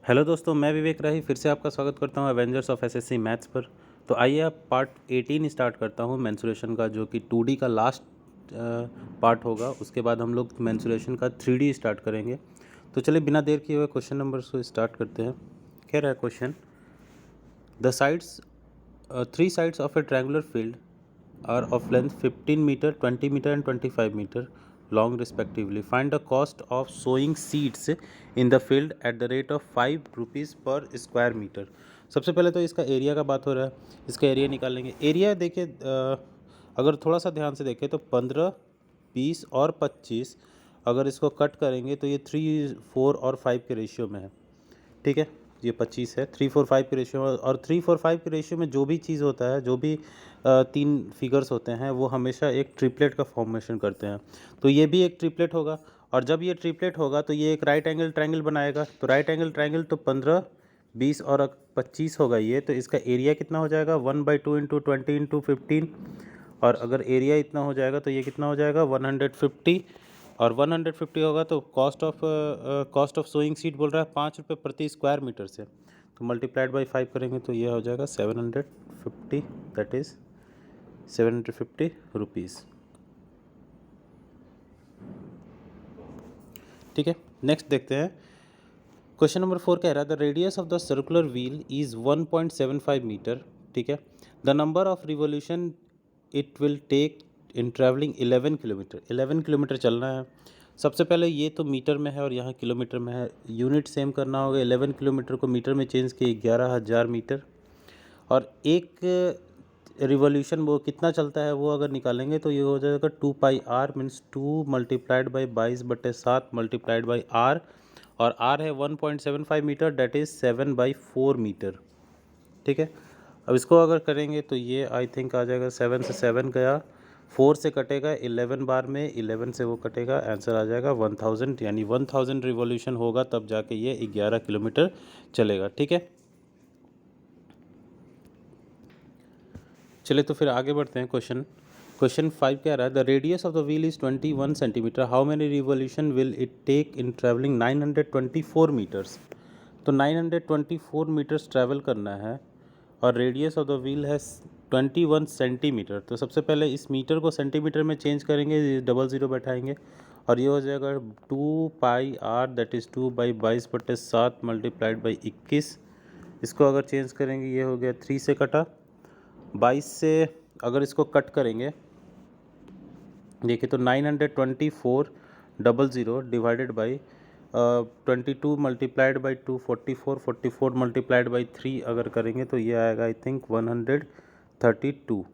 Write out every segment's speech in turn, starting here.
Hello दोस्तों, मैं विवेक राही फिर से आपका स्वागत करता हूं एवेंजर्स ऑफ एसएससी मैथ्स पर। तो आइए अब पार्ट 18 स्टार्ट करता हूं मेंसुरेशन का, जो कि 2D का लास्ट पार्ट होगा। उसके बाद हम लोग मेंसुरेशन का 3D स्टार्ट करेंगे। तो चलिए बिना देर किए हुए क्वेश्चन नंबर से स्टार्ट करते हैं। कह रहा है question, the sides 3 sides of a triangular field are of length 15 meter, 20 meter and 25 meter long respectively. Find the cost of sowing seeds in the field at the rate of 5 rupees per square meter. सबसे पहले तो इसका area का बात हो रहा है, इसका एरिया निकालेंगे। एरिया देखिए, अगर थोड़ा सा ध्यान से देखें तो 15, 20 और 25 अगर इसको कट करेंगे तो ये 3, 4 और 5 के रेशियो में है। ठीक है, ये 25 है, 3, 4, 5 के रेशियो में। और 3, 4, 5 के रेशियो में जो भी चीज़ होता है, जो भी 3 फिगर्स होते हैं, वो हमेशा एक ट्रिपलेट का फॉर्मेशन करते हैं। तो ये भी एक ट्रिपलेट होगा, और जब ये ट्रिपलेट होगा तो ये एक राइट एंगल ट्रायंगल बनाएगा। तो राइट एंगल ट्रायंगल तो 15, 20 और 25 होगा ये। तो इसका एरिया कितना हो जाएगा, 1/2 इंटू 20 इंटू 15। और अगर एरिया इतना हो जाएगा तो ये कितना हो जाएगा, 150। और 150 होगा तो कॉस्ट ऑफ सोइंग सीड बोल रहा है 5 रुपये प्रति स्क्वायर मीटर से। तो मल्टीप्लाइड बाई 5 करेंगे तो ये हो जाएगा 750, दैट इज़ 750 रुपीज़। ठीक है, नेक्स्ट देखते हैं। क्वेश्चन नंबर 4 कह रहा है the radius of the circular wheel is 1.75 metre. ठीक है, the number of revolution it will take in travelling 11 kilometre. 11 kilometre चलना है। सबसे पहले ये तो मीटर में है और यहाँ किलोमीटर में है, यूनिट सेम करना होगा। 11 किलोमीटर को मीटर में चेंज किए 11,000 मीटर। और एक रिवोल्यूशन वो कितना चलता है वो अगर निकालेंगे तो ये हो जाएगा 2πr, means 2 multiplied by 22/7 multiplied by R. और आर है 1.75 मीटर, डेट इज़ 7/4 मीटर। ठीक है, अब इसको अगर करेंगे तो ये आई थिंक आ जाएगा, 7 से 7 गया, 4 से कटेगा 11 बार में, 11 से वो कटेगा, आंसर आ जाएगा 1000। यानी 1000 रिवॉल्यूशन होगा तब जाके ये 11 किलोमीटर चलेगा। ठीक है, चलिए तो फिर आगे बढ़ते हैं। क्वेश्चन 5 क्या रहा है, the radius of the wheel is 21 centimetre, how many revolution will it take in travelling 924 metres. तो 924 मीटर्स ट्रैवल करना है और रेडियस ऑफ द व्हील है 21 सेंटीमीटर। तो सबसे पहले इस मीटर को सेंटीमीटर में चेंज करेंगे, 00 बैठाएंगे और ये हो जाएगा 2πr, that is 2/22/7 multiplied by 21। इसको अगर चेंज करेंगे ये हो गया 3 से कटा, 22 से अगर इसको कट करेंगे देखिए तो 924 divided by 22 multiplied by 2 44, 44 multiplied by 3 अगर करेंगे तो ये आएगा आई थिंक 132।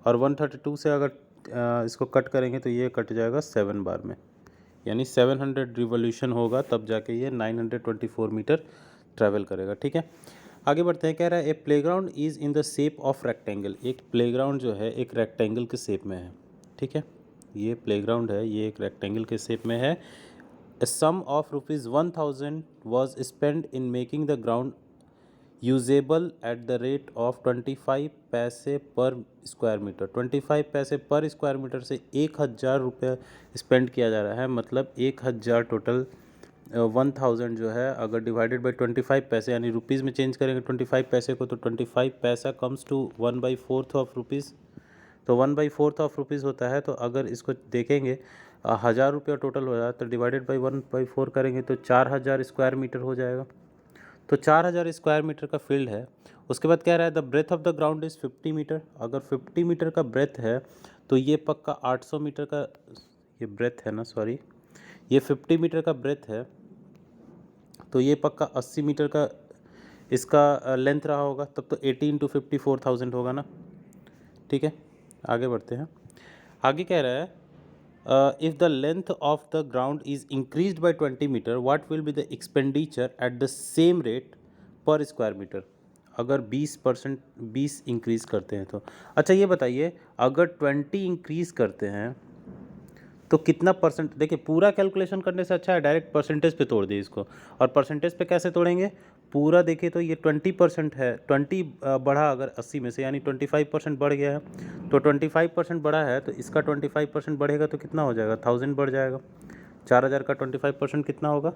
और 132 से अगर इसको कट करेंगे तो ये कट जाएगा 7 बार में, यानी 700 रिवोल्यूशन होगा तब जाके ये 924 मीटर ट्रैवल करेगा। ठीक है, आगे बढ़ते हैं। कह रहा है a playground is in the shape of rectangle. एक प्लेग्राउंड जो है एक रेक्टेंगल के शेप में है। ठीक है, ये प्लेग्राउंड है, ये एक रेक्टेंगल के शेप में है। A sum of ₹1000 was spent in making the ground usable at the rate of 25 पैसे पर स्क्वायर मीटर। 25 पैसे पर स्क्वायर मीटर से 1000 रुपये स्पेंड किया जा रहा है, मतलब 1000 टोटल। 1000 जो है अगर डिवाइडेड बाई 25 पैसे, यानी रुपीज़ में चेंज करेंगे 25 पैसे को, तो 25 पैसा कम्स टू 1/4 ऑफ रुपीज़। तो 1/4 ऑफ रुपीज़ होता है। तो अगर इसको देखेंगे 1000 रुपया टोटल हो जाए तो डिवाइडेड बाई 1/4 करेंगे तो 4000 स्क्वायर मीटर हो जाएगा। तो 4000 स्क्वायर मीटर का फील्ड है। उसके बाद कह रहा है the breadth of the ground is 50 metre. अगर 50 मीटर का ब्रेथ है तो ये पक्का 800 मीटर का, ये ब्रेथ है ना, सॉरी, ये 50 मीटर का ब्रेथ है तो ये पक्का 80 मीटर का इसका लेंथ रहा होगा। तब तो 80 इंटू 50 4000 होगा ना। ठीक है, आगे बढ़ते हैं। आगे कह रहा है if the length of the ground is increased by 20 metre what will be the expenditure at the same rate per square metre. अगर 20% इंक्रीज़ करते हैं तो अच्छा ये बताइए, अगर 20 इंक्रीज़ करते हैं तो कितना परसेंट। देखिए पूरा कैलकुलेशन करने से अच्छा है डायरेक्ट परसेंटेज पे तोड़ दिए इसको। और परसेंटेज पे कैसे तोड़ेंगे, पूरा देखिए तो ये 20% है, 20 बढ़ा अगर 80 में से, यानी 25% बढ़ गया है। तो 25% बढ़ा है तो इसका 25% बढ़ेगा तो कितना हो जाएगा, 1000 बढ़ जाएगा। 4000 का 25% कितना होगा,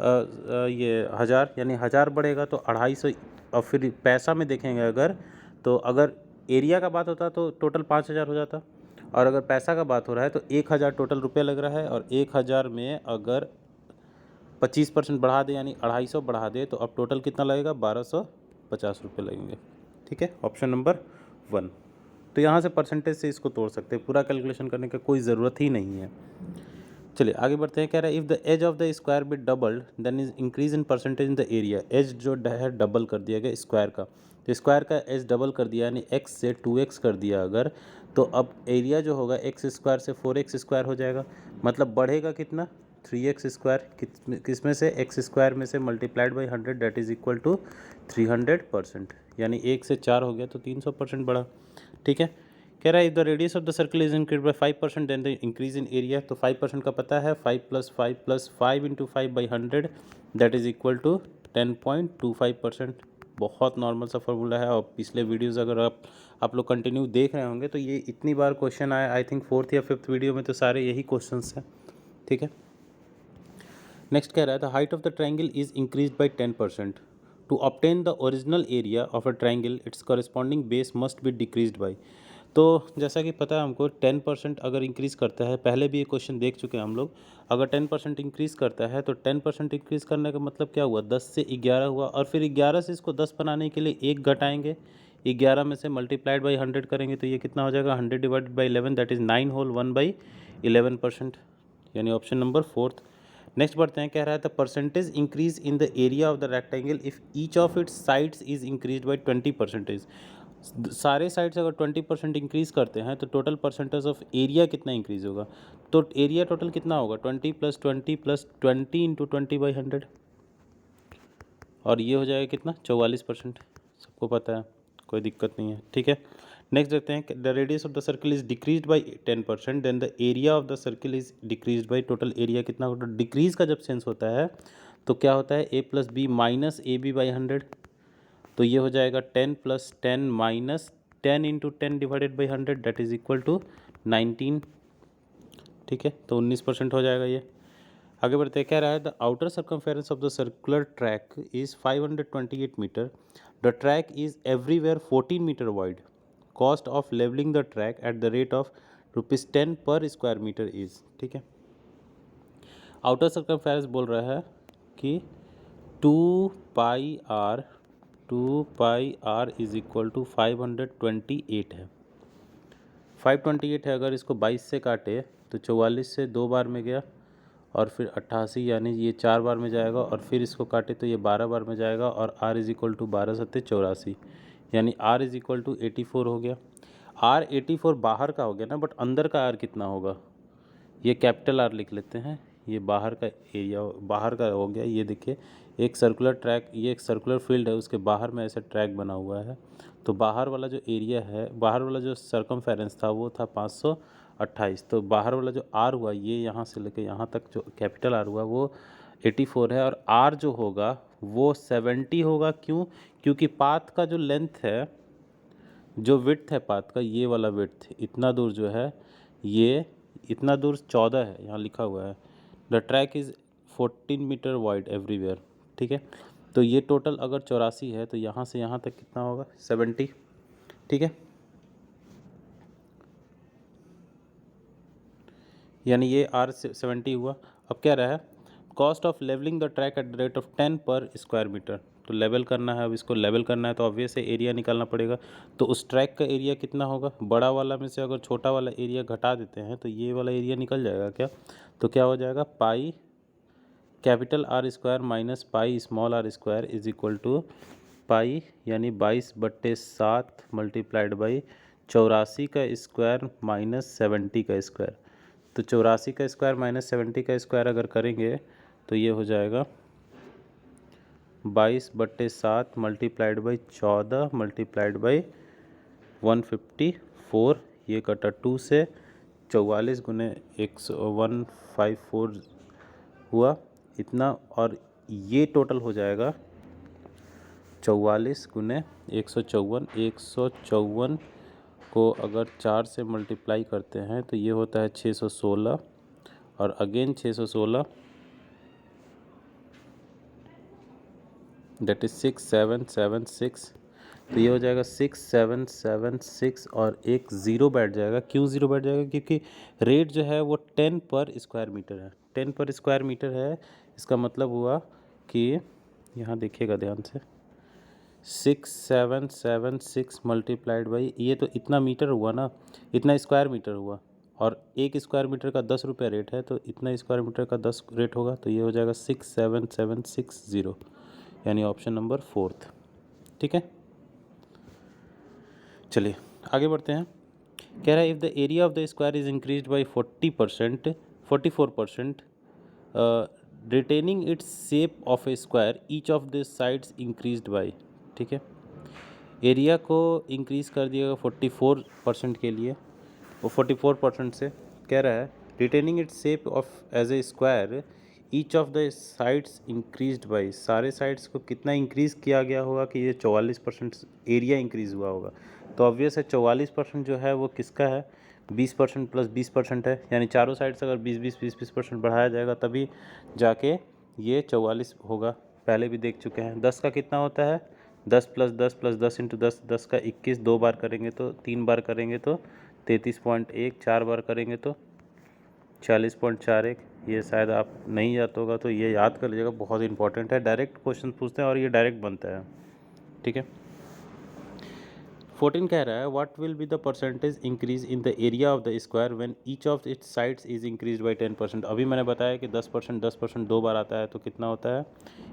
ये 1000, यानी 1000 बढ़ेगा तो 250। और फिर पैसा में देखेंगे अगर, तो अगर एरिया का बात होता तो टोटल 5000 हो जाता, और अगर पैसा का बात हो रहा है तो 1000 टोटल रुपये लग रहा है, और 1000 में अगर 25% बढ़ा दे यानी 250 बढ़ा दे तो अब टोटल कितना लगेगा, 1250 रुपये लगेंगे। ठीक है, ऑप्शन नंबर 1। तो यहाँ से परसेंटेज से इसको तोड़ सकते हैं, पूरा कैलकुलेशन करने का कोई ज़रूरत ही नहीं है। चलिए आगे बढ़ते हैं। कह रहा है if the edge of the square bit doubled then is increase in percentage in the area. Edge जो है डबल कर दिया गया स्क्वायर का, तो स्क्वायर का एज डबल कर दिया यानी x से 2x कर दिया अगर, तो अब एरिया जो होगा x स्क्वायर से 4x स्क्वायर हो जाएगा। मतलब बढ़ेगा कितना, 3x स्क्वायर। किस में से, x स्क्वायर में से multiplied by 100 that is equal to 300%, यानी 1 से 4 हो गया तो 300% बढ़ा। ठीक है, कह रहा है if the radius of the circle is increase by 5% then the increase in area. तो 5% का पता है, 5 + 5 + 5 × 5/100 दैट इज इक्वल टू 10.25%। बहुत नॉर्मल सा फॉर्मूला है, और पिछले वीडियोज़ अगर आप लोग कंटिन्यू देख रहे होंगे तो ये इतनी बार क्वेश्चन आया, आई थिंक 4th या 5th वीडियो में तो सारे यही क्वेश्चन हैं। ठीक है, नेक्स्ट कह रहा है the height of the triangle is increase by 10%। To obtain the original area of a triangle its corresponding base must be decreased by. तो जैसा कि पता है हमको 10% अगर इंक्रीज़ करता है, पहले भी ये क्वेश्चन देख चुके हैं हम लोग, अगर 10% इंक्रीज़ करता है तो 10% इंक्रीज़ करने का मतलब क्या हुआ, 10 से 11 हुआ, और फिर 11 से इसको 10 बनाने के लिए 1 घटाएंगे, 11 में से मल्टीप्लाइड बाई 100 करेंगे तो ये कितना हो जाएगा, 100 divided by 11 that is 9 whole 1/11%, यानी ऑप्शन नंबर 4th। नेक्स्ट बढ़ते हैं। कह रहा है the percentage increase in the area of the rectangle if each of its sides is increase by 20%। सारे साइड्स अगर 20% इंक्रीज़ करते हैं तो टोटल परसेंटेज ऑफ एरिया कितना इंक्रीज़ होगा, तो एरिया टोटल कितना होगा, 20 + 20 + 20 × 20/100, और ये हो जाएगा कितना, 44%। सबको पता है, कोई दिक्कत नहीं है। ठीक है, नेक्स्ट देखते हैं the radius of the circle is decrease by 10% then the area of the circle is decrease by, total area कितना होगा। डिक्रीज़ का जब सेंस होता है तो क्या होता है, a + b - ab/100, तो ये हो जाएगा 10 + 10 - 10 × 10 divided by 100 that is equal to 19। ठीक है, तो 19% हो जाएगा ये। आगे बढ़ते कह रहा है the outer circumference of the circular track is 528 metre. The track is everywhere 14 metre wide. Cost of levelling the track at the rate of ₹10 per square metre is. ठीक है, आउटर सर्कमफेरेंस बोल रहा है कि 2πr इज इक्वल टू 528 है। 528 है, अगर इसको 22 से काटे तो 44 से 2 बार में गया, और फिर 88 यानी ये 4 बार में जाएगा, और फिर इसको काटे तो ये 12 बार में जाएगा, और r इज इक्वल टू 12 × 7 = 84, यानी r इज इक्वल टू 84 हो गया। r 84 बाहर का हो गया ना, बट अंदर का r कितना होगा, ये कैपिटल R लिख लेते हैं, ये बाहर का एरिया बाहर का हो गया। ये देखिए एक सर्कुलर ट्रैक, ये एक सर्कुलर फील्ड है, उसके बाहर में ऐसा ट्रैक बना हुआ है, तो बाहर वाला जो एरिया है, बाहर वाला जो सर्कमफेरेंस था वो था 528, तो बाहर वाला जो R हुआ, ये यहाँ से लेके यहाँ तक जो कैपिटल R हुआ वो 84 है, और R जो होगा वो 70 होगा। क्यों, क्योंकि पाथ का जो लेंथ है, जो विड्थ है पाथ का, ये वाला विड्थ इतना दूर जो है, ये इतना दूर 14 है, यहाँ लिखा हुआ है। The track is 14 metre wide everywhere. ठीक है, तो ये टोटल अगर 84 है तो यहाँ से यहाँ तक कितना होगा, 70। ठीक है, यानी ये R 70 हुआ। अब क्या रहा है, cost of levelling the track at the rate of 10 per square metre. तो लेवल करना है, अब इसको लेवल करना है तो ऑब्वियस है एरिया निकालना पड़ेगा। तो उस ट्रैक का एरिया कितना होगा, बड़ा वाला में से अगर छोटा वाला एरिया घटा देते हैं तो ये वाला एरिया निकल जाएगा क्या, तो क्या हो जाएगा, pi capital R square minus pi small r square is equal to pi, यानी 22/7 मल्टीप्लाइड बाई 84 का स्क्वायर माइनस 70 का स्क्वायर। तो 84 का स्क्वायर माइनस 70 का स्क्वायर अगर करेंगे तो ये हो जाएगा 22/7 मल्टीप्लाइड बाई 14 मल्टीप्लाइड बाई 154, ये कटा 2 से 44 गुने 154 हुआ इतना, और ये टोटल हो जाएगा 44 गुने 154। 154 को अगर 4 से मल्टीप्लाई करते हैं तो ये होता है 616, और अगेन 616, दैट इज़ 6776। तो ये हो जाएगा 6776 और एक ज़ीरो बैठ जाएगा। क्यों ज़ीरो बैठ जाएगा? क्योंकि रेट जो है वो 10 पर स्क्वायर मीटर है। 10 पर स्क्वायर मीटर है, इसका मतलब हुआ कि यहाँ देखिएगा ध्यान से, 6776 मल्टीप्लाइड बाई, ये तो इतना मीटर हुआ ना, इतना स्क्वायर मीटर हुआ, और एक स्क्वायर मीटर का 10 रुपये रेट है, तो इतना स्क्वायर मीटर का 10 रेट होगा, तो ये हो जाएगा 67760, यानी ऑप्शन नंबर 4। ठीक है, चलिए आगे बढ़ते हैं। कह रहा है if the area of the square is increase by 44%, retaining its shape of A square, each of the sides increased by. ठीक है, एरिया को इंक्रीज़ कर दिएगा 44% के लिए, वो 44% से कह रहा है retaining its shape of as a square, each of the sides increased by, सारे साइड्स को कितना इंक्रीज़ किया गया होगा कि ये 44% एरिया इंक्रीज़ हुआ होगा। तो ऑब्वियस है 44% जो है वो किसका है, 20% प्लस 20% है, यानी चारों साइड से अगर 20% बढ़ाया जाएगा तभी जाके ये 44 होगा। पहले भी देख चुके हैं। 10 का कितना होता है, 10 प्लस 10 प्लस 10 इंटू 10, 10 का 21, 2 बार करेंगे तो 3 बार करेंगे तो 33.1, 4 बार करेंगे तो 40.41। ये शायद आप नहीं याद होगा तो ये याद कर लीजिएगा, बहुत इंपॉर्टेंट है, डायरेक्ट क्वेश्चन पूछते हैं और ये डायरेक्ट बनता है। ठीक है, 14 कह रहा है what will be the percentage increase in the area of the square when each of its sides is increase by 10%। अभी मैंने बताया कि 10% 2 बार आता है तो कितना होता है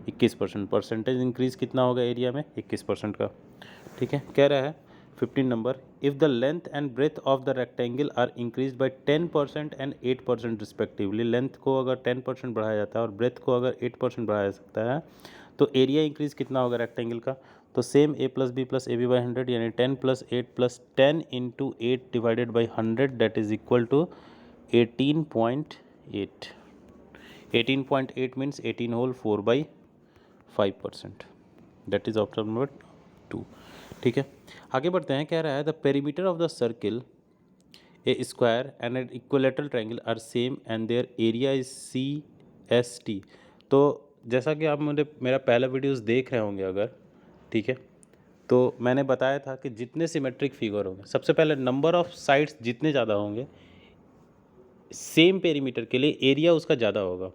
21%। परसेंटेज इंक्रीज कितना होगा एरिया में, 21% का। ठीक है, कह रहा है 15 number, if the length and breadth of the rectangle are increase by 10% and 8% respectively. Length को अगर 10% बढ़ाया जाता है और ब्रेथ को अगर 8% बढ़ाया जा सकता है तो एरिया इंक्रीज कितना होगा रेक्टेंगल का। तो same a plus B plus A B by 100, यानी 10 plus 8 plus 10 into 8 divided by 100, that is equal to 18.8। 18.8 means 18 whole 4/5%, that is option number 2। ठीक है, आगे बढ़ते हैं। कह रहा है the perimeter of the circle a square and an equilateral triangle are same and their area is CST। तो जैसा कि आप मेरा पहला वीडियोस देख रहे होंगे अगर, ठीक है, तो मैंने बताया था कि जितने सिमेट्रिक फिगर होंगे, सबसे पहले नंबर ऑफ साइड्स जितने ज़्यादा होंगे सेम पेरीमीटर के लिए एरिया उसका ज़्यादा होगा।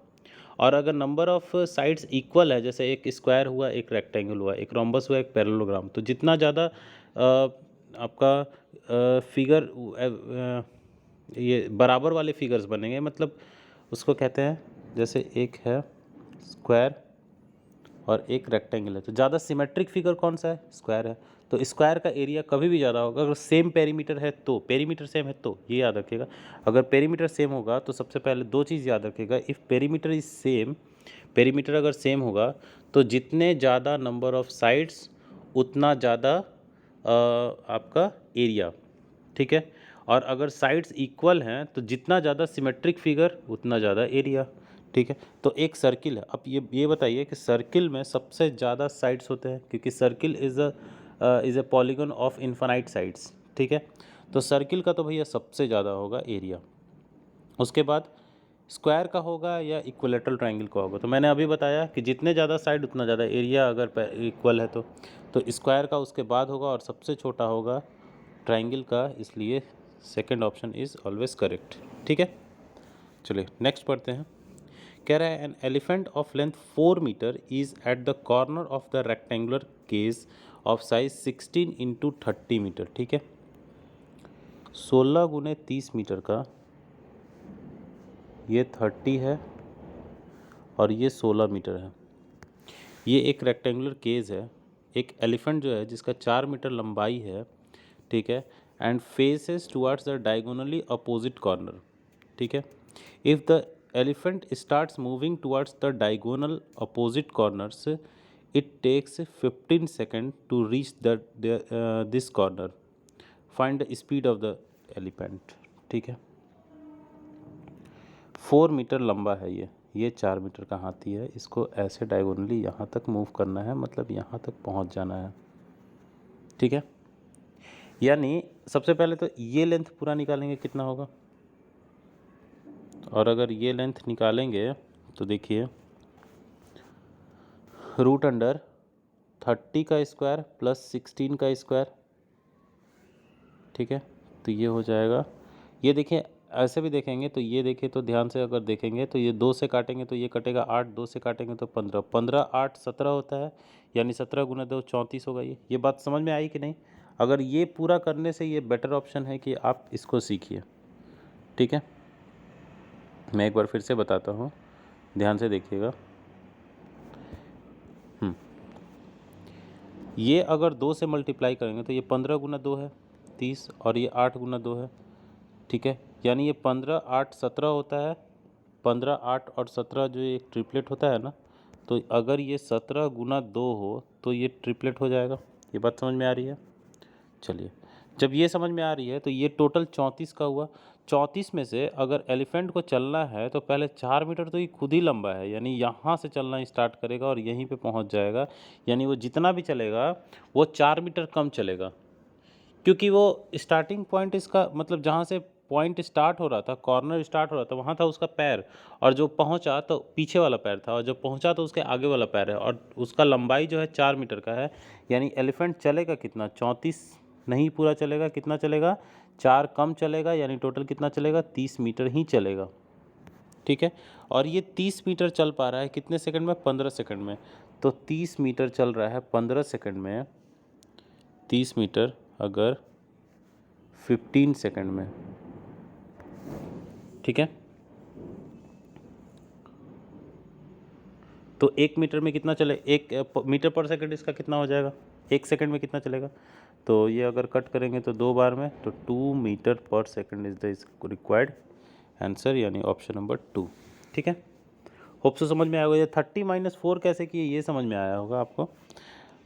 और अगर नंबर ऑफ साइड्स इक्वल है, जैसे एक स्क्वायर हुआ, एक रेक्टेंगल हुआ, एक रोम्बस हुआ, एक पैरेललोग्राम, तो जितना ज़्यादा आपका फिगर ये बराबर वाले फिगर्स बनेंगे, मतलब उसको कहते हैं, जैसे एक है स्क्वायर और एक रेक्टेंगल है, तो ज़्यादा सिमेट्रिक फिगर कौन सा है, स्क्वायर है। तो स्क्वायर का एरिया कभी भी ज़्यादा होगा अगर सेम पेरीमीटर है, तो पेरीमीटर सेम है तो, ये याद रखिएगा। अगर पेरीमीटर सेम होगा तो सबसे पहले दो चीज़ याद रखिएगा, if perimeter is same, perimeter अगर सेम होगा तो जितने ज़्यादा नंबर ऑफ साइड्स उतना ज़्यादा आपका एरिया। ठीक है, और अगर साइड्स इक्वल हैं तो जितना ज़्यादा सिमेट्रिक फिगर उतना ज़्यादा एरिया। ठीक है, तो एक सर्किल है, अब ये बताइए कि सर्किल में सबसे ज़्यादा साइड्स होते हैं, क्योंकि circle is a polygon of infinite sides. ठीक है, तो सर्किल का तो भैया सबसे ज़्यादा होगा एरिया, उसके बाद स्क्वायर का होगा या इक्विलेटरल ट्रायंगल का होगा। तो मैंने अभी बताया कि जितने ज़्यादा साइड उतना ज़्यादा एरिया, अगर इक्वल है तो स्क्वायर का उसके बाद होगा और सबसे छोटा होगा ट्रायंगल का, इसलिए second option is always correct. ठीक है, चलिए नेक्स्ट पढ़ते हैं। कह रहा है an elephant of length 4 metre is at the corner of the rectangular cage of size 16 into 30 metre. ठीक है, 16 गुने 30 मीटर का, ये 30 है और ये 16 मीटर है। ये एक रेक्टेंगुलर केज है, एक एलिफेंट जो है जिसका 4 मीटर लंबाई है, ठीक है, and faces towards the diagonally opposite corner. ठीक है, if the elephant starts moving towards the diagonal opposite corners, it takes 15 seconds to reach this corner. Find the speed of the elephant. ठीक है, 4 metre लंबा है ये 4 metre का हाथी है, इसको ऐसे डायगोनली यहाँ तक मूव करना है, मतलब यहाँ तक पहुँच जाना है। ठीक है, यानी सबसे पहले तो ये लेंथ पूरा निकालेंगे कितना होगा, और अगर ये लेंथ निकालेंगे तो देखिए रूट अंडर 30 का स्क्वायर प्लस 16 का स्क्वायर, ठीक है। तो ये हो जाएगा, ये देखिए ऐसे भी देखेंगे तो ये देखिए तो ध्यान से अगर देखेंगे तो ये 2 से काटेंगे तो ये कटेगा 8, 2 से काटेंगे तो 15, 15 8 17 होता है, यानी 17 गुना 2 34 होगा। ये बात समझ में आई कि नहीं? अगर ये पूरा करने से ये बेटर ऑप्शन है कि आप इसको सीखिए, ठीक है। मैं एक बार फिर से बताता हूँ, ध्यान से देखिएगा। ये अगर 2 से मल्टीप्लाई करेंगे तो ये 15 गुना 2 है 30, और ये 8 गुना 2 है, ठीक है। यानी ये 15 8 17 होता है, 15 8 और 17 जो एक ट्रिपलेट होता है ना, तो अगर ये 17 गुना 2 हो तो ये ट्रिपलेट हो जाएगा। ये बात समझ में आ रही है? चलिए, जब ये समझ में आ रही है तो ये टोटल 34 का हुआ। 34 में से अगर एलिफेंट को चलना है तो पहले 4 मीटर तो ये खुद ही लंबा है, यानी यहाँ से चलना स्टार्ट करेगा और यहीं पे पहुँच जाएगा। यानी वो जितना भी चलेगा वो 4 मीटर कम चलेगा, क्योंकि वो स्टार्टिंग पॉइंट इसका मतलब जहाँ से पॉइंट स्टार्ट हो रहा था, कॉर्नर स्टार्ट हो रहा था, वहाँ था उसका पैर, और जो पहुँचा तो पीछे वाला पैर था, और जो पहुँचा तो उसके आगे वाला पैर है, और उसका लंबाई जो है 4 मीटर का है। यानी एलिफेंट चलेगा कितना? 34 नहीं पूरा चलेगा, कितना चलेगा? 4 कम चलेगा, यानी टोटल कितना चलेगा? 30 मीटर ही चलेगा, ठीक है। और ये 30 मीटर चल पा रहा है कितने सेकंड में? 15 सेकंड में। तो 30 मीटर चल रहा है 15 सेकंड में, 30 मीटर अगर 15 सेकंड में, ठीक है। तो 1 मीटर में कितना चले, 1 मीटर पर सेकंड इसका कितना हो जाएगा? 1 सेकंड में कितना चलेगा? तो ये अगर कट करेंगे तो 2 बार में, तो 2 मीटर पर second is the required answer, यानी ऑप्शन नंबर 2, ठीक है। होप से समझ में आया होगा। ये 30 माइनस 4 कैसे किए ये समझ में आया होगा आपको।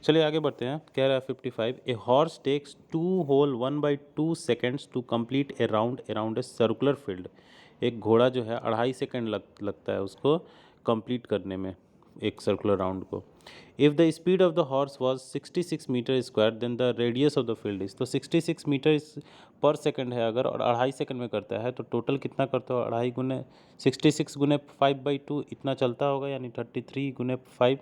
चलिए आगे बढ़ते हैं। कह रहा है 55, a horse takes 2 whole 1/2 seconds to complete a round around a circular field. एक घोड़ा जो है 2.5 सेकेंड लगता है उसको कंप्लीट करने में एक सर्कुलर राउंड को। If the speed of the horse was 66 metre square then the radius of the field is, तो 66 मीटर पर सेकंड है अगर, और 2.5 सेकंड में करता है तो टोटल कितना करता हो? 2.5 गुने 66 गुने 5/2 इतना चलता होगा, यानी 33 गुने 5,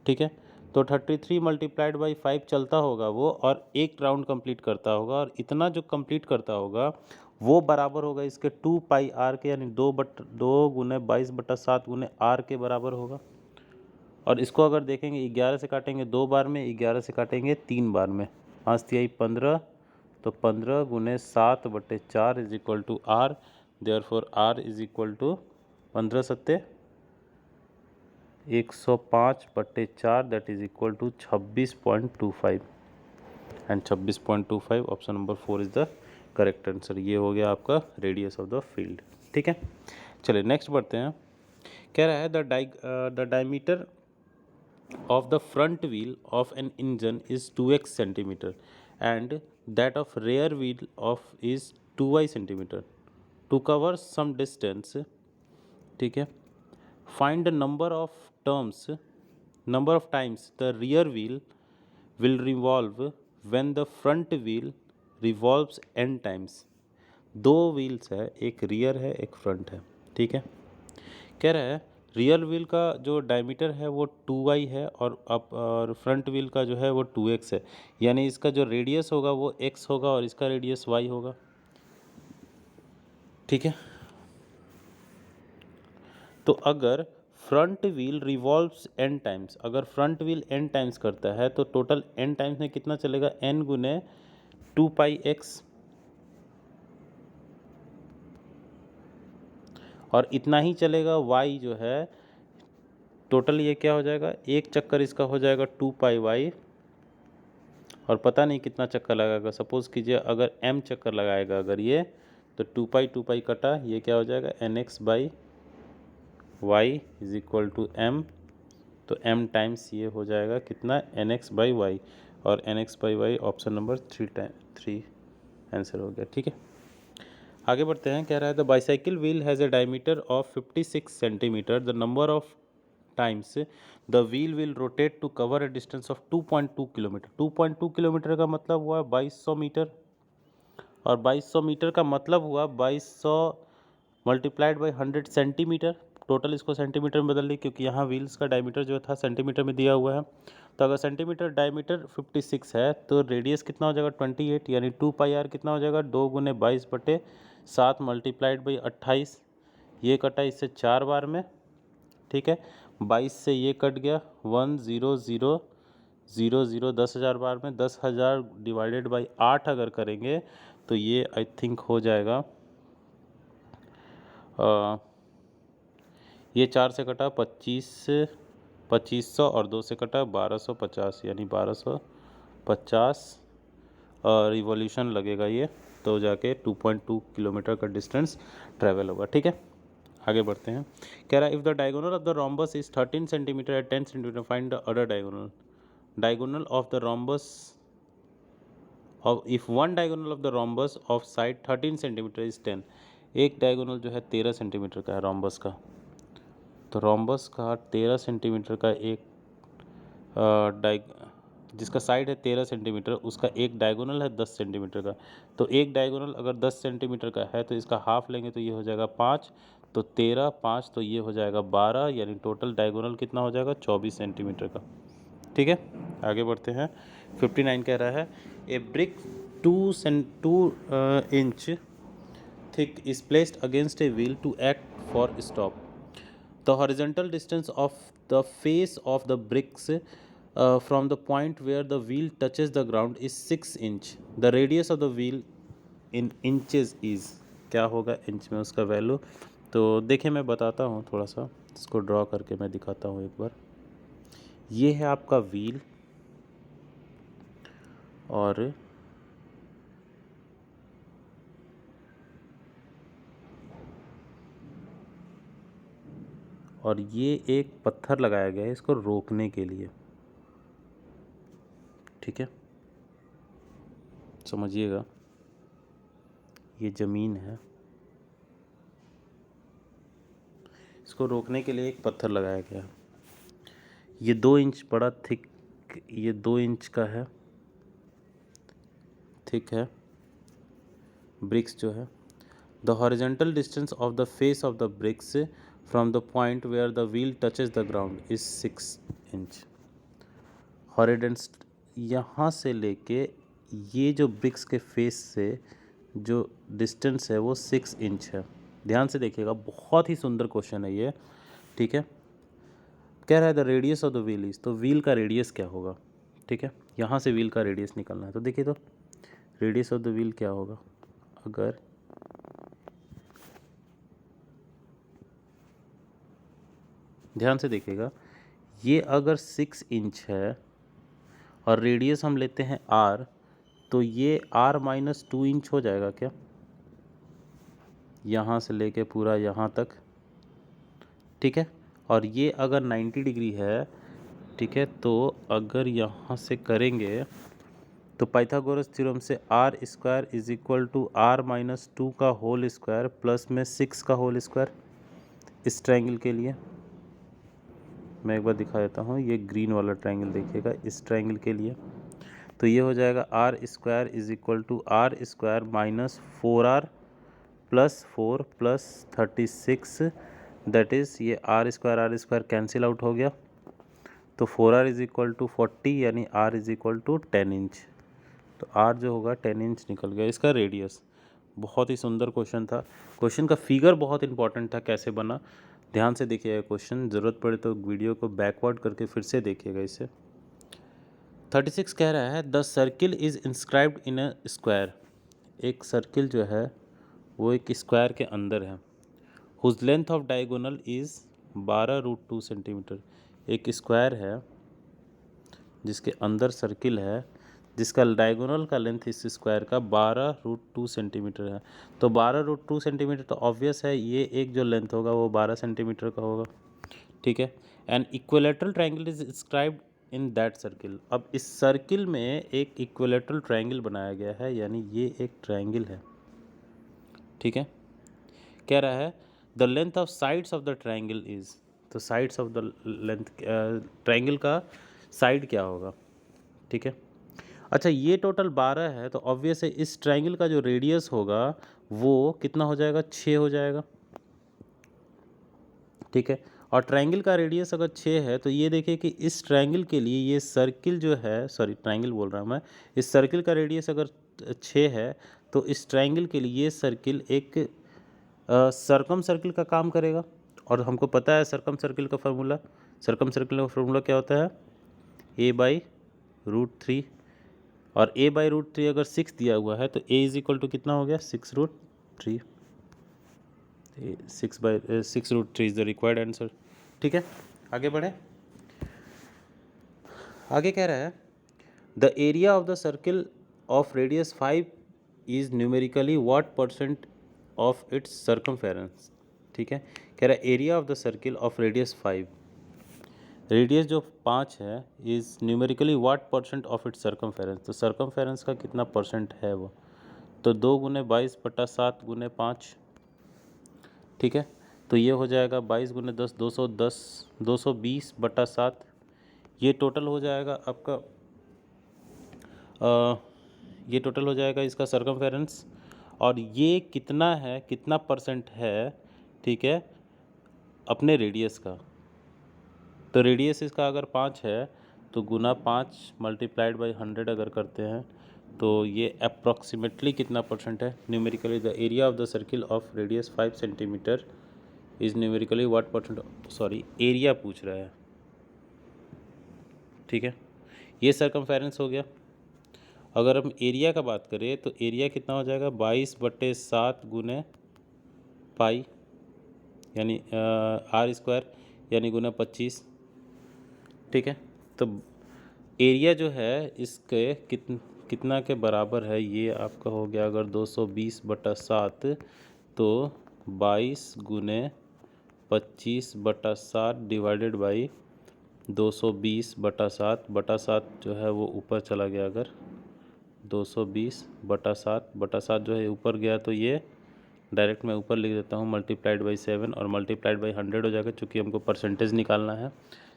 ठीक है। तो 33 मल्टीप्लाइड बाई 5 चलता होगा वो, और एक राउंड कंप्लीट करता होगा, और इतना जो कंप्लीट करता होगा वो बराबर होगा इसके 2 पाई आर के, यानी 2 गुने 22/7 गुने आर के बराबर होगा। और इसको अगर देखेंगे 11 से काटेंगे 2 बार में, 11 से काटेंगे 3 बार में, 5 तिहाई 15, तो 15 गुने 7/4 is equal to R. Therefore R is equal to 15 सत्ते 105/4, that is equal to 26.25, and 26.25 option number 4 is the correct answer. ये हो गया आपका रेडियस ऑफ द फील्ड, ठीक है। चलिए नेक्स्ट बढ़ते हैं। कह रहा है the diameter of the front wheel of an engine is 2x centimeter and that of rear wheel of is 2y centimeter. To cover some distance, ठीक है, find the number of times the rear wheel will revolve when the front wheel revolves n times. 2 wheels है, एक rear है एक front है, ठीक है। कह रहा है रियर व्हील का जो डायमीटर है वो 2y है, और फ्रंट व्हील का जो है वो 2x है, यानी इसका जो रेडियस होगा वो x होगा और इसका रेडियस y होगा, ठीक है। तो अगर front wheel revolves n times, अगर फ्रंट व्हील n टाइम्स करता है तो टोटल n टाइम्स में कितना चलेगा? n गुने 2 पाई x, और इतना ही चलेगा y जो है टोटल, ये क्या हो जाएगा? एक चक्कर इसका हो जाएगा 2 पाई y, और पता नहीं कितना चक्कर लगाएगा। सपोज़ कीजिए अगर m चक्कर लगाएगा अगर ये, तो 2 पाई कटा, ये क्या हो जाएगा? nx by Y is equal to m, तो m टाइम्स ये हो जाएगा कितना? nx बाई वाई, और nx by Y option number 3 answer हो गया, ठीक है। आगे बढ़ते हैं। कह रहा है the bicycle wheel has a diameter of 56 centimetre, the number of times the wheel will rotate to cover a distance of 2.2 kilometre. 2.2 kilometre का मतलब हुआ 2200 मीटर, और 2200 मीटर का मतलब हुआ 2200 मल्टीप्लाइड बाई 100 सेंटीमीटर, टोटल इसको सेंटीमीटर में बदल ली क्योंकि यहाँ व्हील्स का डायमीटर जो था सेंटीमीटर में दिया हुआ है। तो अगर सेंटीमीटर डायमीटर 56 है तो रेडियस कितना हो जाएगा 28, यानी 2πr कितना हो जाएगा 2×22/7 मल्टीप्लाइड बाई 28। ये कटा इससे 4 बार में, ठीक है। 22 से ये कट गया 10000 10,000 बार में, 10,000 डिवाइडेड बाई 8 अगर करेंगे तो ये आई थिंक हो जाएगा ये 4 से कटा 2500 और 2 से कटा 1250, यानी 1250 रिवॉल्यूशन लगेगा ये, तो जाके 2.2 किलोमीटर का डिस्टेंस ट्रैवल होगा, ठीक है। आगे बढ़ते हैं। कह रहा है if the diagonal of the rhombus is 13 centimetre at 10 centimetre find the other diagonal of the rhombus of if one diagonal of the rhombus of side 13 centimetre is 10। एक डायगोनल जो है 13 सेंटीमीटर का है रोम्बस का, तो rhombus का 13 centimetre का एक जिसका साइड है 13 सेंटीमीटर, उसका एक डायगोनल है 10 सेंटीमीटर का। तो एक डायगोनल अगर 10 सेंटीमीटर का है तो इसका हाफ लेंगे तो ये हो जाएगा 5, तो 13 5 तो ये हो जाएगा 12, यानी टोटल डायगोनल कितना हो जाएगा 24 सेंटीमीटर का, ठीक है। आगे बढ़ते हैं। 59 कह रहा है a brick 2 inch thick is placed against a wheel to act for stop. The horizontal distance of the face of the bricks from the point where the wheel touches the ground is 6 inch. The radius of the wheel in inches is, क्या होगा inch में उसका value. तो देखिए मैं बताता हूँ थोड़ा सा, इसको ड्रॉ करके मैं दिखाता हूँ एक बार। ये है आपका व्हील और ये एक पत्थर लगाया गया है इसको रोकने के लिए, ठीक है। समझिएगा, ये ज़मीन है, इसको रोकने के लिए एक पत्थर लगाया गया है। ये 2 इंच बड़ा थिक, ये 2 इंच का है, थिक है ब्रिक्स जो है। The horizontal distance of the face of the bricks from the point where the wheel touches the ground is 6 inch. हॉरिडेंस यहाँ से लेके ये जो ब्रिक्स के फेस से जो डिस्टेंस है वो 6 इंच है। ध्यान से देखिएगा, बहुत ही सुंदर क्वेश्चन है ये, ठीक है। कह रहा है the radius of the wheel is, तो व्हील का रेडियस क्या होगा, ठीक है। यहाँ से व्हील का रेडियस निकलना है, तो देखिए तो रेडियस ऑफ द व्हील क्या होगा। अगर ध्यान से देखिएगा, ये अगर 6 इंच है और रेडियस हम लेते हैं r, तो ये r माइनस 2 इंच हो जाएगा क्या, यहाँ से लेके पूरा यहाँ तक, ठीक है। और ये अगर 90 डिग्री है, ठीक है, तो अगर यहाँ से करेंगे तो पाइथागोरस थ्योरम से r square is equal to r minus 2 का होल स्क्वायर प्लस में 6 का होल स्क्वायर। इस ट्रायंगल के लिए मैं एक बार दिखा देता हूँ, ये ग्रीन वाला ट्रायंगल देखिएगा, इस ट्रायंगल के लिए तो ये हो जाएगा r square is equal to r square minus 4r plus 4 plus 36, that is ये r स्क्वायर कैंसिल आउट हो गया, तो 4r इज इक्वल टू 40, यानी r is equal to 10 inch. तो r जो होगा 10 इंच निकल गया इसका रेडियस। बहुत ही सुंदर क्वेश्चन था। क्वेश्चन का फिगर बहुत इंपॉर्टेंट था, कैसे बना ध्यान से देखिएगा क्वेश्चन, ज़रूरत पड़े तो वीडियो को बैकवर्ड करके फिर से देखिएगा इसे। 36 कह रहा है the circle is inscribed in a square. एक सर्किल जो है वो एक स्क्वायर के अंदर है। Whose length of diagonal is 12√2 centimetre. एक स्क्वायर है जिसके अंदर सर्किल है, जिसका डायगोनल का लेंथ इस स्क्वायर का 12√2 सेंटीमीटर है। तो 12√2 सेंटीमीटर तो ऑब्वियस है, ये एक जो लेंथ होगा वो 12 सेंटीमीटर का होगा, ठीक है। N equilateral triangle is inscribed in that circle. अब इस सर्किल में एक इक्विलेटरल ट्रायंगल बनाया गया है, यानी ये एक ट्रायंगल है, ठीक है। कह रहा है the length of sides of the triangle is, तो sides of the length triangle का साइड क्या होगा, ठीक है। अच्छा, ये टोटल 12 है, तो ऑब्वियस है इस ट्रायंगल का जो रेडियस होगा वो कितना हो जाएगा, 6 हो जाएगा, ठीक है। और ट्रायंगल का रेडियस अगर 6 है तो ये देखिए कि इस ट्रायंगल के लिए ये सर्किल जो है, सॉरी ट्रायंगल बोल रहा हूँ मैं, इस सर्किल का रेडियस अगर 6 है तो इस ट्रायंगल के लिए ये सर्किल एक सर्कम सर्किल का काम करेगा। और हमको पता है सर्कम सर्किल का फार्मूला क्या होता है, a/√3। और a/√3 अगर 6 दिया हुआ है तो a = कितना हो गया, 6√3। 6/6√3 इज द रिक्वायर्ड आंसर। ठीक है, आगे बढ़े। आगे कह रहा है the area of the circle of radius 5 is numerically what % of its circumference. ठीक है, कह रहा है area of the circle of radius 5, radius जो 5 है is numerically what % of its circumference. तो सर्कमफेरेंस का कितना % है वो, तो 2 × 22/7 × 5। ठीक है, तो ये हो जाएगा 22 × 10 210, 220/7। ये टोटल हो जाएगा आपका ये टोटल हो जाएगा इसका सर्कमफेरेंस। और ये कितना है, कितना % है, ठीक है, अपने रेडियस का। तो रेडियस इसका अगर 5 है तो गुना 5 × 100 अगर करते हैं तो ये अप्रॉक्सीमेटली कितना % है, numerically the area of the circle of radius 5 centimetre is numerically what %, sorry area पूछ रहा है। ठीक है, ये सर्कमफेरेंस हो गया। अगर हम एरिया का बात करें तो एरिया कितना हो जाएगा, 22/7 × पाई यानी r² यानी गुना 25। ठीक है, तो एरिया जो है इसके कितना के बराबर है, ये आपका हो गया अगर 220/7 तो 22 × 25/7 डिवाइडेड बाई 220/7 जो है वो ऊपर चला गया। अगर 220/7 जो है ऊपर गया तो ये डायरेक्ट मैं ऊपर लिख देता हूँ ×7 और ×100 हो जाएगा, चूँकि हमको परसेंटेज निकालना है।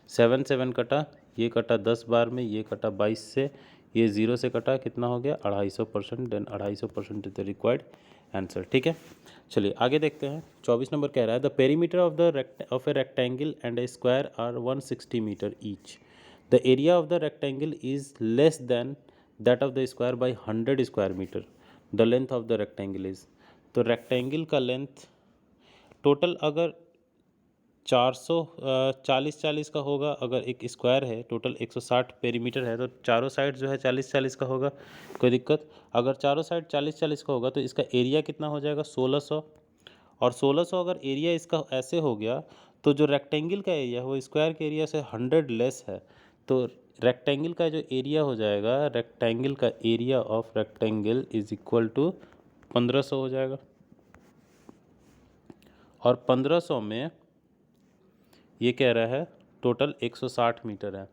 7 7 कटा, ये कटा 10 बार में, ये कटा 22 से, ये 0 से कटा, कितना हो गया 250%। Then 250% is the required answer. ठीक है, चलिए आगे देखते हैं। 24 नंबर कह रहा है the perimeter of a rectangle and a square are 160 metre each. The area of the rectangle is less than that of the square by 100 square metre. The length of the rectangle is. तो rectangle का length total अगर 40 का होगा, अगर एक square है total 160 perimeter है तो चारों साइड जो है 40 का होगा, कोई दिक्कत। अगर चारों साइड 40 का होगा तो इसका एरिया कितना हो जाएगा, 1600। और 1600 अगर एरिया इसका ऐसे हो गया तो जो रेक्टेंगल का एरिया है वो स्क्वायर के एरिया से 100 लेस है, तो रेक्टेंगल का जो एरिया हो जाएगा, रेक्टेंगल का area of rectangle is equal to 1500 हो जाएगा। और 1500 में ये कह रहा है टोटल 160 मीटर है।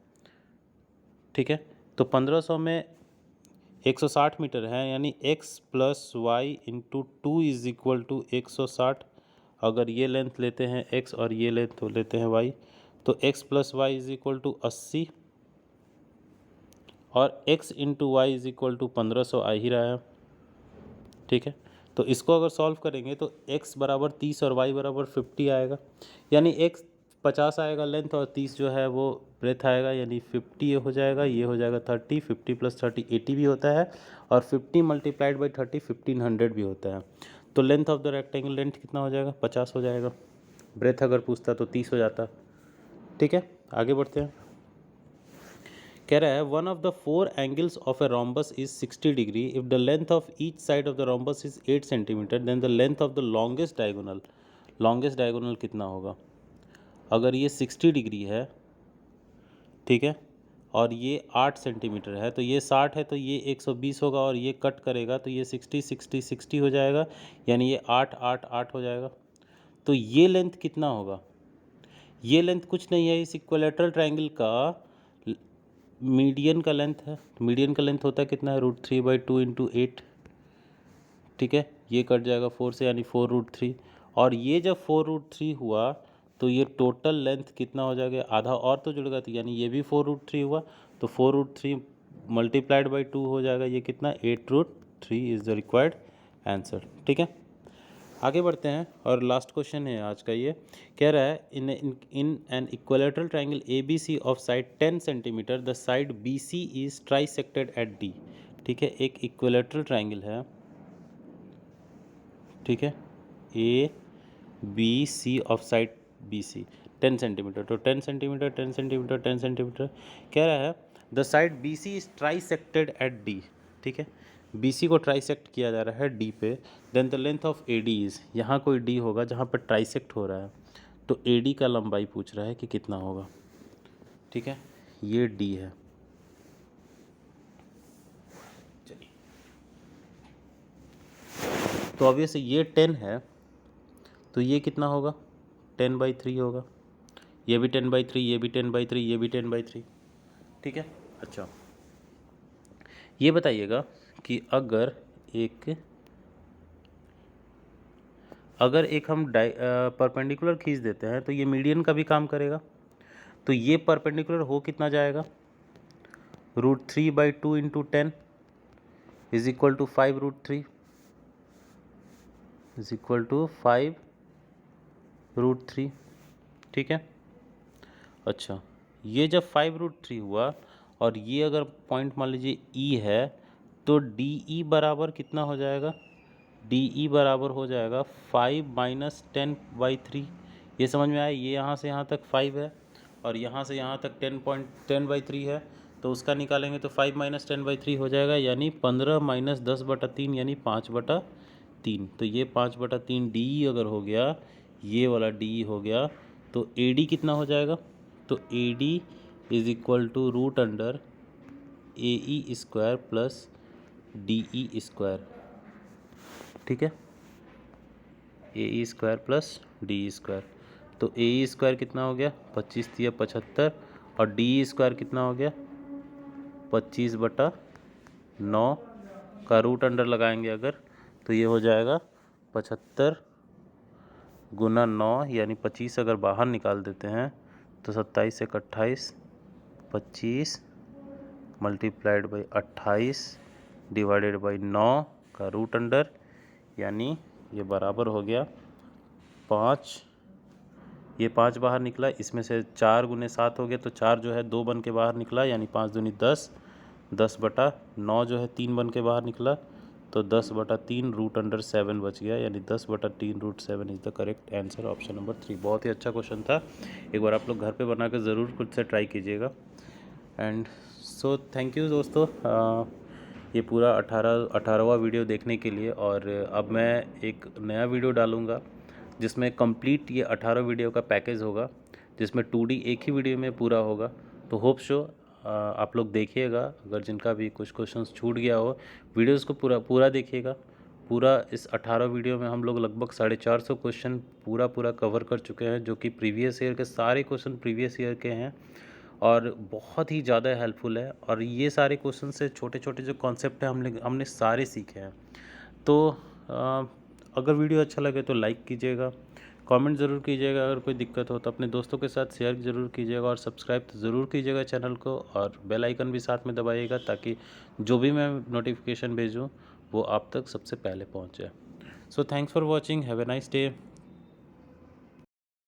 ठीक है, तो 1500 में 160 मीटर है यानी x + y × 2 is equal to 160। अगर ये लेंथ लेते हैं x और ये लेंथ लेते हैं y तो x + y is equal to 80 और x × y is equal to 1500 आ ही रहा है। ठीक है, तो इसको अगर सॉल्व करेंगे तो x = 30 और y = 50 आएगा, यानी x 50 आएगा लेंथ और 30 जो है वो ब्रेथ आएगा, यानी 50 हो जाएगा, ये हो जाएगा 30, 50 + 30 80 भी होता है, और 50 × 30 1500 भी होता है। तो length of the rectangle, length कितना हो जाएगा, 50 हो जाएगा। ब्रेथ अगर पूछता तो 30 हो जाता। ठीक है, आगे बढ़ते हैं। कह रहा है one of the 4 angles of a rhombus is 60 degree. If the length of each side of the rhombus is 8 centimetre then the length of the longest diagonal कितना होगा। अगर ये 60 डिग्री है, ठीक है, और ये 8 सेंटीमीटर है, तो ये 60 है तो ये 120 होगा, और ये कट करेगा तो ये 60 60 60 हो जाएगा, यानी ये 8 8 8 हो जाएगा। तो ये लेंथ कितना होगा, ये लेंथ कुछ नहीं है, इस इक्विलेटरल ट्रायंगल का मीडियन का लेंथ है। तो मीडियन का लेंथ होता है कितना है, √3/2 × 8। ठीक है, ये कट जाएगा 4 से, यानी 4√3। और ये जब 4√3 हुआ तो ये टोटल लेंथ कितना हो जाएगा, आधा और तो जुड़ेगा, तो यानी ये भी 4√3 हुआ, तो 4√3 × 2 हो जाएगा, ये कितना 8√3 इज द रिक्वायर्ड आंसर। ठीक है, आगे बढ़ते हैं और लास्ट क्वेश्चन है आज का। ये कह रहा है in an equilateral triangle A B C of side 10 centimetre the side B C is trisected at D. ठीक है, एक इक्विलेटरल ट्राइंगल है, ठीक है, A B C of side B C 10 centimetre, तो 10 सेंटीमीटर 10 सेंटीमीटर 10 सेंटीमीटर कह रहा है the side B C is trisected at D. ठीक है, बी सी को ट्राइसेक्ट किया जा रहा है डी पे। Then the length of A D is, यहाँ कोई डी होगा जहाँ पर ट्राइसेक्ट हो रहा है, तो ए डी का लंबाई पूछ रहा है कि कितना होगा। ठीक है, ये डी है। चलिए, तो ऑब्वियसली ये 10 है, तो ये कितना होगा, 10/3 होगा। ये भी 10/3, ये भी 10/3, ये भी 10/3। ठीक है, अच्छा ये बताइएगा कि अगर एक हम परपेंडिकुलर खींच देते हैं तो ये मीडियन का भी काम करेगा। तो ये परपेंडिकुलर हो कितना जाएगा, √3/2 into 10 is equal to 5√3 is equal to 5√3। ठीक है, अच्छा ये जब 5√3 हुआ और ये अगर पॉइंट मान लीजिए ई है, तो डी ई बराबर कितना हो जाएगा, डी ई बराबर हो जाएगा 5 - 10/3। ये समझ में आया, ये यहाँ से यहाँ तक 5 है और यहाँ से यहाँ तक 10/3 है, तो उसका निकालेंगे तो 5 - 10/3 हो जाएगा, यानी 15 - 10/3 यानी 5/3। तो ये 5/3 डी ई अगर हो गया, ये वाला डी ई हो गया, तो ए डी कितना हो जाएगा, तो A D is equal to √root under A E square plus D E square. ठीक है, A E square plus D E square, तो ए ई स्क्वायर कितना हो गया, 25 × 75 और डी ई स्क्वायर कितना हो गया, 25/9 का रूट अंडर लगाएंगे अगर, तो ये हो जाएगा 75 × 9 यानी 25 अगर बाहर निकाल देते हैं तो 27 × 1 = 28, 25 मल्टीप्लाइड बाई 28 डिवाइडेड बाई 9 का रूट अंडर, यानी ये बराबर हो गया 5। ये 5 बाहर निकला, इसमें से 4 × 7 हो गया, तो 4 जो है 2 बन के बाहर निकला, यानी 5 दूनी 10, 10/9 जो है 3 बन के बाहर निकला, तो 10/3 √7 बच गया, यानी 10/3 √7 is the correct answer, option number 3। बहुत ही अच्छा क्वेश्चन था, एक बार आप लोग घर पे बना कर ज़रूर खुद से ट्राई कीजिएगा। एंड सो थैंक यू दोस्तों, ये पूरा 18वां वीडियो देखने के लिए। और अब मैं एक नया वीडियो डालूँगा जिसमें कंप्लीट ये 18 वीडियो का पैकेज होगा, जिसमें 2D एक ही वीडियो में पूरा होगा। तो होप शो आप लोग देखिएगा, अगर जिनका भी कुछ क्वेश्चंस छूट गया हो, वीडियोस को पूरा देखिएगा। पूरा इस 18 वीडियो में हम लोग लगभग 450 क्वेश्चन पूरा कवर कर चुके हैं, जो कि प्रीवियस ईयर के सारे क्वेश्चन प्रीवियस ईयर के हैं और बहुत ही ज़्यादा हेल्पफुल है। और ये सारे क्वेश्चन से छोटे छोटे जो कॉन्सेप्ट है हमने सारे सीखे हैं। तो अगर वीडियो अच्छा लगे तो लाइक कीजिएगा, कमेंट ज़रूर कीजिएगा, अगर कोई दिक्कत हो तो अपने दोस्तों के साथ शेयर ज़रूर कीजिएगा और सब्सक्राइब तो ज़रूर कीजिएगा चैनल को, और बेल आइकन भी साथ में दबाइएगा ताकि जो भी मैं नोटिफिकेशन भेजूँ वो आप तक सबसे पहले पहुँचे। So thanks for watching, have a nice day.